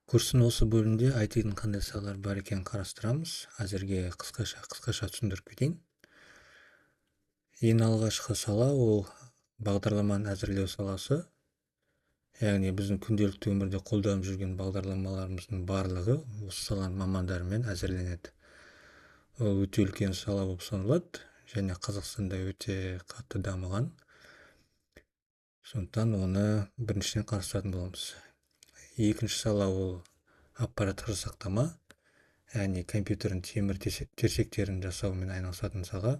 Курстун осы бөлүмүндө IT'дин кандай салалары бар экенин караштырабыз. Азырге кыскача түшүндүрүп кетейин. Эң алгачкы сала бул багдарламаны әзірлеу саласы. Яғни биздин күндөлүктүү өмүрдө колдонуп жүргөн багдарламаларыбыздын баардыгы осы саланын мамандары менен әзірленет. Ол өтө үлкен сала болуп саналат және Казакстанда өтө катты дамыган. Сондуктан оны биринчиден караштыратын болобуз. Экинчи сала бул аппараттык сактама, яғни компьютердин темир терсектерин жасоо менен айналышатын сала.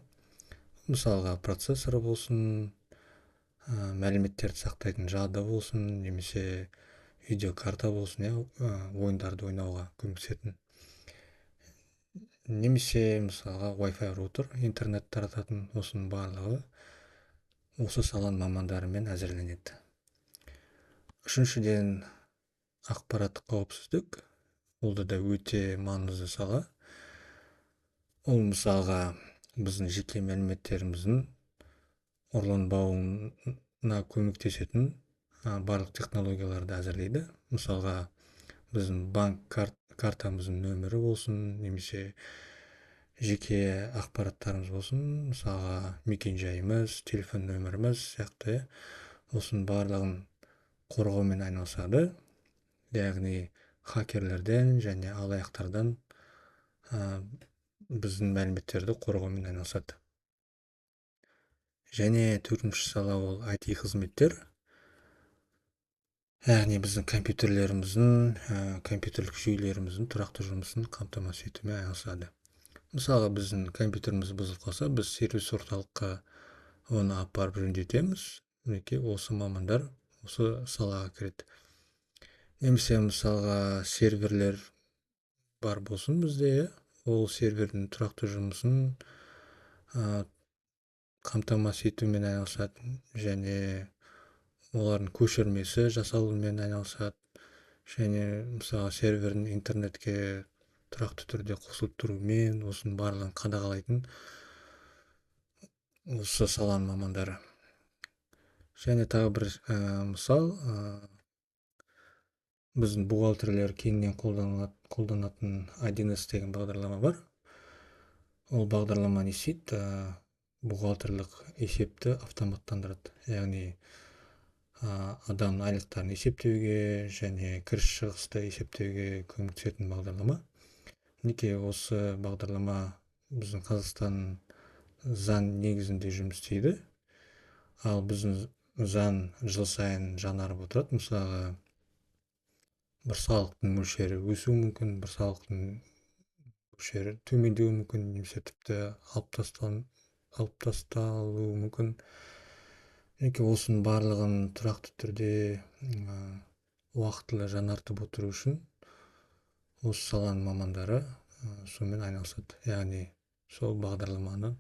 Мисалга процессор болсун, мәліметтерді сақтайтын жады болсын, немесе видеокарта болсын, ойындарды ойнауға көмектесетін. Немесе мысалға Wi-Fi роутер, интернет тарататын, осының барлығы осы саланың мамандарымен әзірленеді. Үшіншіден, ақпараттық қауіпсіздік. Ол да өте маңызды сала. Ол мысалға біздің жеке мәліметтеріміздің ұрланбауына көмектесетін барлық технологияларды әзірлейді. Мысалға біздің банк картамыздың нөмірі болсын, немесе жеке ақпараттарымыз болсын, мысалға мекен-жайымыз, телефон нөміріміз сияқты осының барлығын қорғаумен айналысады. Яғни хакерлерден және алаяқтардан біздің мәліметтерді қорғаумен айналысады. Және төртінші сала ол IT қызметтер. Яғни біздің компьютерлеріміздің, компьютерлік жүйелеріміздің тұрақты жұмысын қамтамасыз етумен айналысады. Мысалға біздің компьютеріміз бұзылып қалса, біз сервис орталыққа оны апарып жөндетеміз. Мінекей осы мамандар осы салаға кіреді. Немесе мысалға серверлер бар болсын бізде, ол сервердің тұрақты жұмысын қамтамасыз етумен айналысады, және олардың көшірмесі жасалумен айналысады, және мысалға сервердің интернетке тұрақты түрде қосылып тұруымен осының барлығын қадағалайтын осы саланың мамандары. Және тағы бір мысал, біздің бухгалтерлер кеңінен қолданатын 1С деген бағдарлама бар. Ол бағдарлама не істейді? Бухгалтерлік есепті автоматтандырады. Яғни адамның айлықтарын есептеуге және кіріс шығысты есептеуге көмектесетін бағдарлама. Мінекей осы бағдарлама біздің Қазақстан заң негізінде жұмыс істейді. Ал біздің заң жыл сайын жаңарып отырады. Мысалға бір салықтың мөлшері өсуі мүмкін, бір салықтың мөлшері төмендеуі мүмкін, немесе тіпті алып тасталуы мүмкін. Осының барлығын тұрақты түрде уақытылы жаңартып отыру үшін осы саланың мамандары сонымен айналысады. Яғни сол бағдарламаны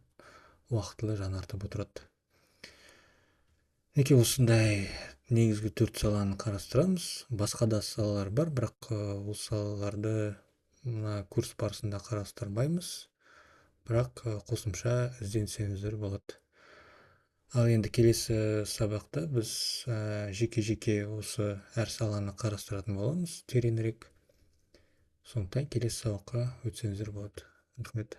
уақытылы жаңартып отырады. Осындай негізгі 4 саланы қарастырамыз. Басқа да салалар бар, бірақ осы салаларды курс барысында қарастырмаймыз. Бірақ қосымша ізденсеңіздер болады. Ал енді келесі сабақта біз жеке-жеке осы әр саланы қарастыратын боламыз тереңірек. Сондықтан келесі сабаққа өтсеңіздер болады. Рахмет.